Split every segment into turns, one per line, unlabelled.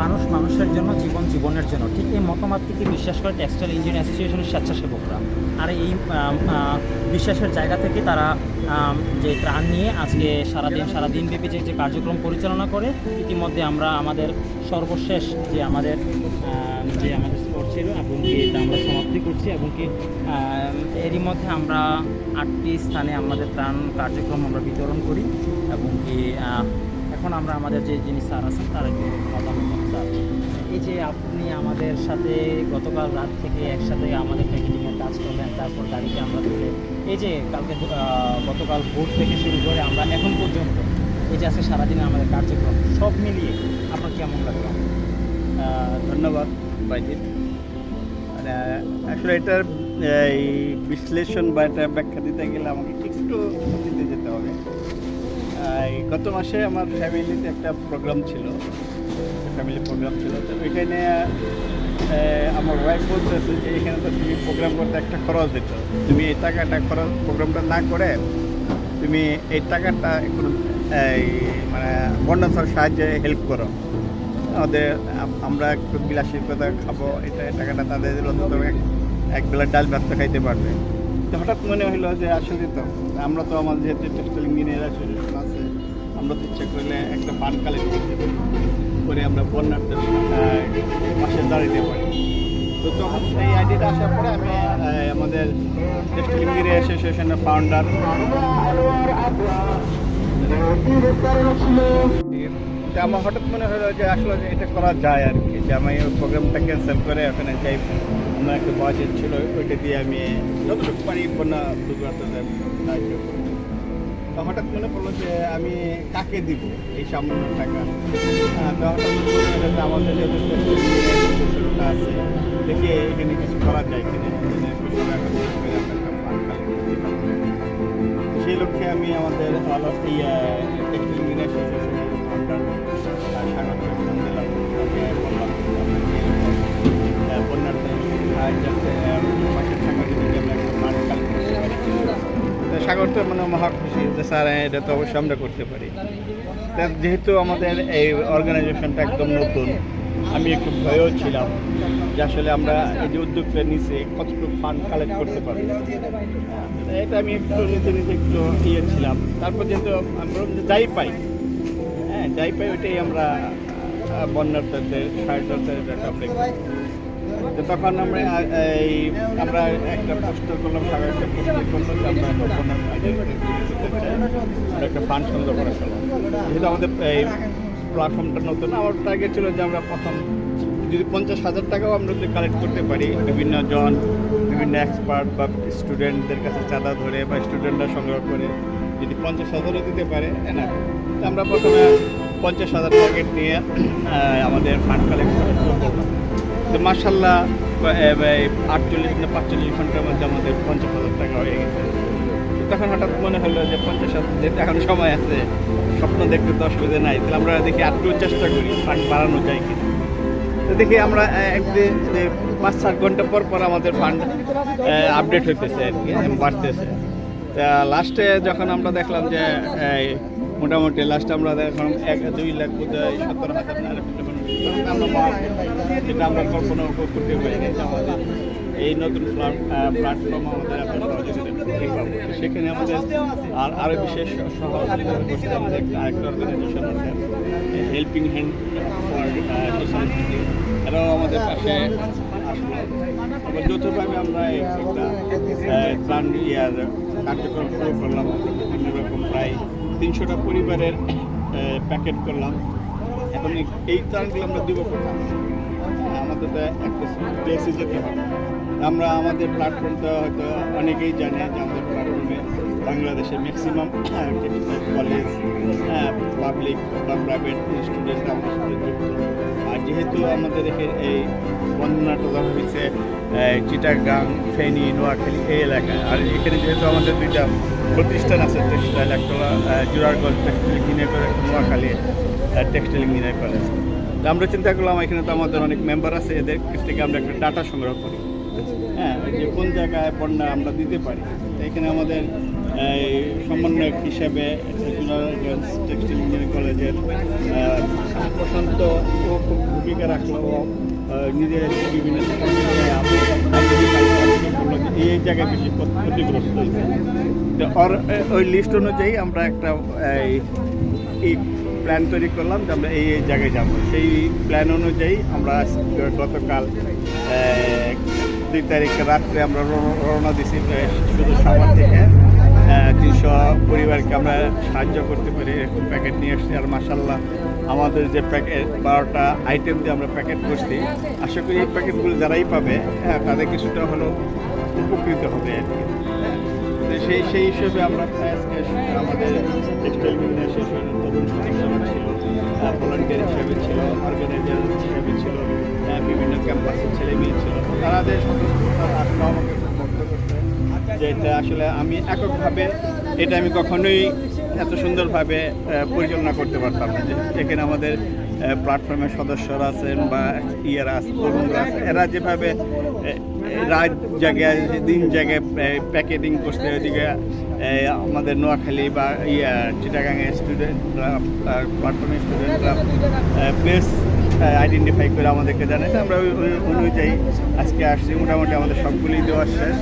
মানুষ মানুষের জন্য, জীবন জীবনের জন্য, ঠিক এই মতামতটিকে বিশ্বাস করে টেক্সটাইল ইঞ্জিনিয়ার অ্যাসোসিয়েশনের স্বেচ্ছাসেবকরা। আর এই বিশ্বাসের জায়গা থেকে তারা যে ত্রাণ নিয়ে আজকে সারাদিনব্যাপী যে কার্যক্রম পরিচালনা করে। ইতিমধ্যে আমরা আমাদের সর্বশেষ যে আমাদের স্পট ছিল এবং কি এটা আমরা সমাপ্তি করছি, এবং কি এরই মধ্যে আমরা 8টি স্থানে আমাদের ত্রাণ কার্যক্রম আমরা বিতরণ করি। এবং কি এখন আমরা আমাদের যিনি স্যার আছেন তার স্যার, এই যে আপনি আমাদের সাথে গতকাল রাত থেকে একসাথে আমাদের প্যাকেটিংয়ের কাজ করলেন, তারপর গাড়িতে আমরা তুলে এই যে গতকাল ভোর থেকে শুরু করে আমরা এখন পর্যন্ত এই যে আজকে সারাদিনে আমাদের কার্যক্রম সব মিলিয়ে আপনার কেমন লাগলো?
ধন্যবাদ বাইজিৎ। মানে আসলে এটার এই বিশ্লেষণ বা এটা ব্যাখ্যা দিতে গেলে আমাকে একটু অতীতে যেতে হবে। গত মাসে আমার ফ্যামিলিতে একটা প্রোগ্রাম ছিল, ফ্যামিলি প্রোগ্রাম ছিল। তো এখানে আমার ওয়াইফ বলতেছে যে এখানে তো তুমি প্রোগ্রাম করতে একটা খরচ দিত, তুমি এই টাকাটা খরচ প্রোগ্রামটা না করে তুমি এই টাকাটা একটু মানে বন্যার সাহায্যে হেল্প করো, আমাদের আমরা একটু বিলাসিতা খাবো, এটা টাকাটা তাদের অন্তত এক বেলা ডাল ভাত খাইতে পারবে। তো হঠাৎ মনে হলো যে আসলে তো আমরা তো আমাদের যেহেতু টেক্সটাইল ইঞ্জিনিয়ার অ্যাসোসিয়েশন আছে, আমরা তো ইচ্ছা করলে একটা ফান্ড কালেক্ট করে আমরা বন্যার্থের পাশে দাঁড়াতে পারি। তো তখন এই আইডিয়াটা আসার পরে আমি আমাদের টেক্সটাইল ইঞ্জিনিয়ার অ্যাসোসিয়েশনের ফাউন্ডার আমার হঠাৎ মনে হলো যে আসলে যে এটা করা যায় আর কি, যে আমি ওই প্রোগ্রামটা ক্যান্সেল করে ওখানে যাই, আমার একটা বাজেট ছিল, ওইটা দিয়ে আমি যতটুকু পারি বন্যা দুর্গতদের সাহায্য করি। তো হঠাৎ মনে পড়লো যে আমি কাকে দিব এই সামান্য টাকা। তো হঠাৎ মনে হলো যে আমাদের যেহেতু শুরুটা আছে, দেখি এখানে কিছু করা যায় কিনা, সেই লক্ষ্যে আমি আমাদের টেক্সটাইল ইঞ্জিনিয়ার অ্যাসোসিয়েশনের ফাউন্ডার স্বাগত দিলাম, বন্যার্থের মাসের টাকা যদি আমরা একটা ফান্ড কালেক্ট করতে পারি। তো সাগর তো মানে মহা খুশি যে স্যার এটা তো অবশ্যই আমরা করতে পারি। যেহেতু আমাদের এই অর্গানাইজেশনটা একদম নতুন, আমি একটু ভয়ও ছিলাম যে আসলে আমরা এই যে উদ্যোগটা নিচে কতটুকু ফান্ড কালেক্ট করতে পারি। এটা আমি একটু নিজে একটু ছিলাম। তারপর যেহেতু আমরা যাই পাই ওইটাই আমরা বন্যার্থদের সাহায্যের তো তখন আমরা একটা পোস্টার করলাম, একটা পোস্টার করলো যে আমরা একটা ফান্ড সংগ্রহ করা করলাম। যেহেতু আমাদের এই প্ল্যাটফর্মটা নতুন, আমার টার্গেট ছিল যে আমরা প্রথম যদি 50,000 টাকাও আমরা যদি কালেক্ট করতে পারি, বিভিন্ন এক্সপার্ট বা স্টুডেন্টদের কাছে চাঁদা ধরে বা স্টুডেন্টরা সংগ্রহ করে যদি 50,000ও দিতে পারে না, আমরা প্রথমে 50,000 টার্গেট নিয়ে আমাদের ফান্ড কালেক্ট করা শুরু করলাম। তো মার্শাল্লাহ 48-45 ঘন্টার মধ্যে আমাদের 50,000 টাকা হয়ে গেছে। তখন হঠাৎ মনে হলো যে 50,000 যেহেতু এখন সময় আছে, স্বপ্ন দেখতে তো অসুবিধা নাই, তাহলে আমরা দেখি আরেকটু চেষ্টা করি ফান্ড বাড়ানো যায় কিনা। তো দেখি আমরা একদিন 5-7 ঘন্টা পর আমাদের ফান্ড আপডেট হইতেছে আর কি, বাড়তেছে। লাস্টে যখন আমরা দেখলাম যে মোটামুটি লাস্টে আমরা দেখলাম 2,17,000 যেটা আমরা কল্পনা করতে পারি যে আমাদের এই নতুন প্ল্যাটফর্ম আমাদের আপনার সহযোগিতা পাবো। সেখানে আমাদের আরও বিশেষ সহযোগিতা করতে আমাদের আরেকটা অর্গানাইজেশন আছে, হেল্পিং হ্যান্ড ফর সোসাইটি, এরাও আমাদের পাশে আসলো। যৌথভাবে আমরা একটা ত্রাণ কার্যক্রম শুরু করলাম। বিভিন্ন রকম প্রায় 300টা পরিবারের প্যাকেট করলাম। এখন এই ত্রাণগুলো আমরা দিব কোথায়? আমাদের তো একটা প্লেসে যেতে হবে। আমরা আমাদের প্ল্যাটফর্মটা হয়তো অনেকেই জানে যে আমাদের প্ল্যাটফর্মে বাংলাদেশের ম্যাক্সিমাম কলেজ, পাবলিক বা প্রাইভেট স্টুডেন্টরা আমাদের সাথে যুক্ত। আর যেহেতু আমাদের এই বন্যাটা ধরা হয়েছে চিটাগাং, ফেনী, নোয়াখালী এই এলাকায়, আর এখানে যেহেতু আমাদের 2টা প্রতিষ্ঠান আছে টেক্সটাইল, একটা জুরারগঞ্জ টেক্সটাইল ইঞ্জিনিয়ার করে, নোয়াখালী টেক্সটাইল ইঞ্জিনিয়ার কলেজ। তো আমরা চিন্তা করলাম এখানে তো আমাদের অনেক মেম্বার আছে, এদের কাছ থেকে আমরা একটা ডাটা সংগ্রহ করি, যে কোন জায়গায় বন্যা আমরা দিতে পারি। এখানে আমাদের সমন্বয়ক হিসেবে জুনাগঞ্জ টেক্সটাইল ইঞ্জিনিয়ারিং কলেজের প্রশান্ত ও খুব ভূমিকা রাখলো। ও নিজের বিভিন্ন এই জায়গায় বেশি ক্ষতিগ্রস্ত হয়েছে। তো ওই লিস্ট অনুযায়ী আমরা একটা এই প্ল্যান তৈরি করলাম যে আমরা এই জায়গায় যাব। সেই প্ল্যান অনুযায়ী আমরা গতকাল 2 তারিখে রাত্রে আমরা রওনা দিছি শুধু সাভার থেকে 300 পরিবারকে আমরা সাহায্য করতে পারি এরকম প্যাকেট নিয়ে এসেছি। আর মাসাল্লাহ আমাদের যে প্যাকেট 12টা আইটেম দিয়ে আমরা প্যাকেট করছি, আশা করি এই প্যাকেটগুলো যারাই পাবে তাদের কিছুটা হলেও উপকৃত হবে আর কি। সেই হিসেবে আমরা আজকে আমাদের টেক্সটাইল অ্যাসোসিয়েশনের তরুণ সদস্যরা ছিল, ভলান্টিয়ার হিসেবে ছিল, অর্গানাইজার হিসেবে ছিল, বিভিন্ন ক্যাম্পাসের ছেলে মেয়ে ছিল। তাদের সদস্যরা আসলে আমাকে খুব মুগ্ধ করতে, যে এটা আসলে আমি এককভাবে এটা আমি কখনোই এত সুন্দরভাবে পরিচালনা করতে পারতাম না। এখানে আমাদের প্ল্যাটফর্মের সদস্যরা আছেন বা ইয়েরা আছে, তরুণরা আছে, এরা যেভাবে রাত জায়গায় দিন জায়গায় প্যাকেটিং করতে, ওইদিকে আমাদের নোয়াখালী বা চিটাগাংয়ের স্টুডেন্টরা, প্ল্যাটফর্মের স্টুডেন্টরা প্লেস আইডেন্টিফাই করে আমাদেরকে জানাইছে। আমরা ওই অনুযায়ী আজকে আসছি। মোটামুটি আমাদের সবগুলোই দেওয়া শেষ।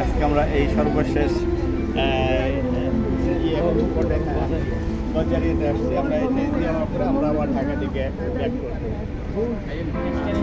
আজকে আমরা এই সর্বশেষ বাজারিতে আসছি। আমরা দেওয়ার পরে আমরা আবার ঢাকা দিকে ব্যাক করবো।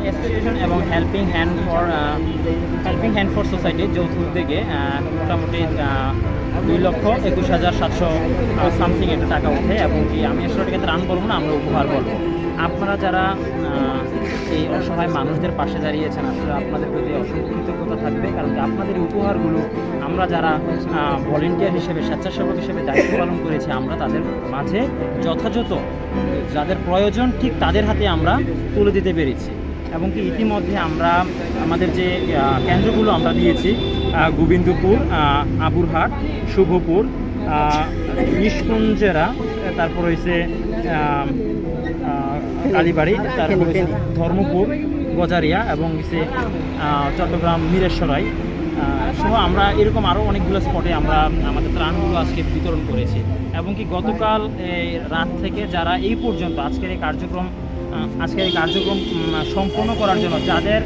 অ্যাসোসিয়েশন এবং হেল্পিং হ্যান্ড ফর সোসাইটির যৌথ উদ্যোগে মোটামুটি 2,21,700 সামথিং একটা টাকা ওঠে। এবং কি আমি আসলে এটাকে ত্রাণ বলবো না, আমরা উপহার বলবো। আপনারা যারা এই অসহায় মানুষদের পাশে দাঁড়িয়েছেন, আসলে আপনাদের প্রতি অসংখ্য কৃতজ্ঞতা থাকবে। কারণ কি আপনাদের এই উপহারগুলো আমরা যারা ভলেন্টিয়ার হিসেবে, স্বেচ্ছাসেবক হিসেবে দায়িত্ব পালন করেছি, আমরা তাদের মাঝে যথাযথ যাদের প্রয়োজন ঠিক তাদের হাতে আমরা তুলে দিতে পেরেছি। এবং কি ইতিমধ্যে আমরা আমাদের যে কেন্দ্রগুলো আমরা দিয়েছি, গোবিন্দপুর, আবুরহাট, শুভপুর, নিষ্কুঞ্জেরা, তারপর হয়েছে কালীবাড়ি, তারপর হচ্ছে ধর্মপুর, গজারিয়া এবং হচ্ছে চট্টগ্রাম মিরেশ্বরাই সহ আমরা এরকম আরও অনেকগুলো স্পটে আমরা আমাদের ত্রাণগুলো আজকে বিতরণ করেছি। এবং কি গতকাল রাত থেকে যারা এই পর্যন্ত আজকের এই কার্যক্রম সম্পন্ন করার জন্য যাদের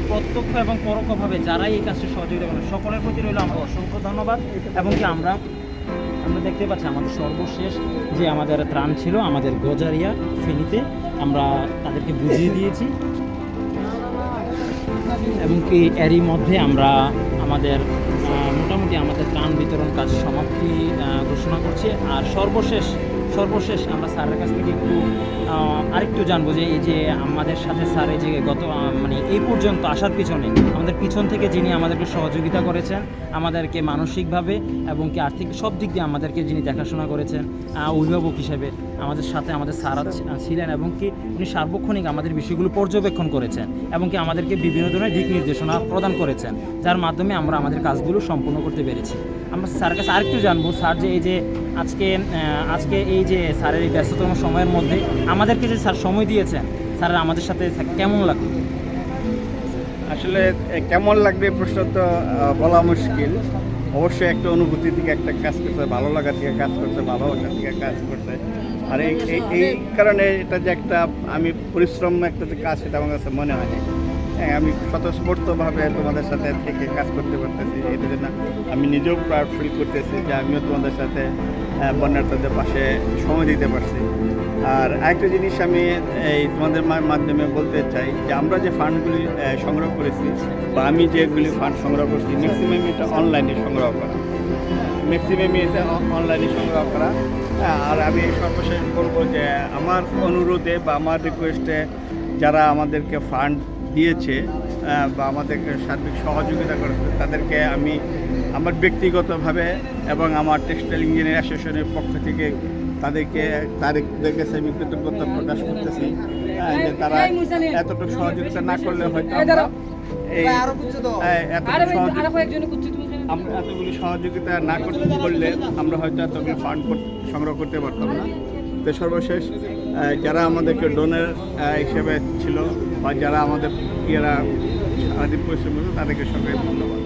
প্রত্যক্ষ এবং পরোক্ষভাবে যারাই এই কাজটি সহযোগিতা করেন, সকলের প্রতি রইল আমরা অসংখ্য ধন্যবাদ। এবং কি আমরা দেখতে পাচ্ছি আমাদের সর্বশেষ যে আমাদের ত্রাণ ছিল আমাদের গজারিয়া ফেনীতে, আমরা তাদেরকে বুঝিয়ে দিয়েছি। এবং কি এরই মধ্যে আমরা আমাদের মোটামুটি আমাদের ত্রাণ বিতরণ কাজ সমাপ্তি ঘোষণা করছি। আর সর্বশেষ আমরা স্যারের কাছ থেকে আরেকটু জানবো যে এই যে আমাদের সাথে স্যার এই যে এই পর্যন্ত আসার পিছনে আমাদের পিছন থেকে যিনি আমাদেরকে সহযোগিতা করেছেন, আমাদেরকে মানসিকভাবে এবং কি আর্থিক সব দিক দিয়ে আমাদেরকে যিনি দেখাশোনা করেছেন অভিভাবক হিসেবে আমাদের সাথে আমাদের স্যার ছিলেন। এবং কি উনি সার্বক্ষণিক আমাদের বিষয়গুলো পর্যবেক্ষণ করেছেন এবং কি আমাদেরকে বিভিন্ন ধরনের দিক নির্দেশনা প্রদান করেছেন, যার মাধ্যমে আমরা আমাদের কাজগুলো সম্পূর্ণ করতে পেরেছি। আমরা স্যারের কাছে আরেকটু জানবো, স্যার যে এই যে আজকে এই যে স্যারের এই ব্যস্ততম সময়ের মধ্যে আমাদেরকে যে স্যার সময় দিয়েছেন, স্যার আমাদের সাথে কেমন লাগবে?
আসলে কেমন লাগবে প্রশ্ন তো বলা মুশকিল। অবশ্যই একটা অনুভূতি থেকে একটা কাজ করতে, ভালো লাগা থেকে কাজ করতে, ভালোবাসা থেকে কাজ করতে। আর এই কারণে এটা যে একটা আমি পরিশ্রম একটা যে কাজ, সেটা আমার কাছে মনে হয়। হ্যাঁ, আমি স্বতঃস্ফূর্তভাবে তোমাদের সাথে থেকে কাজ করতে পারতেছি। এই জন্য আমি নিজেও প্রাউড ফিল করতেছি যে আমিও তোমাদের সাথে বন্যার্থদের পাশে সময় দিতে পারছি। আর আরেকটা জিনিস আমি এই তোমাদের মাধ্যমে বলতে চাই যে আমরা যে ফান্ডগুলি সংগ্রহ করেছি বা আমি যেগুলি ফান্ড সংগ্রহ করছি, ম্যাক্সিমাম এটা অনলাইনে সংগ্রহ করা। আর আমি সর্বশেষ বলবো যে আমার অনুরোধে বা আমার রিকোয়েস্টে যারা আমাদেরকে ফান্ড দিয়েছে বা আমাদেরকে সার্বিক সহযোগিতা করেছে, তাদেরকে আমি আমার ব্যক্তিগতভাবে এবং আমার টেক্সটাইল ইঞ্জিনিয়ারিং অ্যাসোসিয়েশনের পক্ষ থেকে তাদের কাছে আমি কৃতজ্ঞতা প্রকাশ করতেছি যে তারা এতটুকু সহযোগিতা না করলে হয়তো আমরা এতগুলি সহযোগিতা না করলে আমরা হয়তো এতগুলি ফান্ড সংগ্রহ করতে পারতাম না। তো সর্বশেষ যারা আমাদেরকে ডোনার হিসেবে ছিল বা যারা আমাদের সারাদিন পরিশ্রম করতো, তাদেরকে সবাই ধন্যবাদ।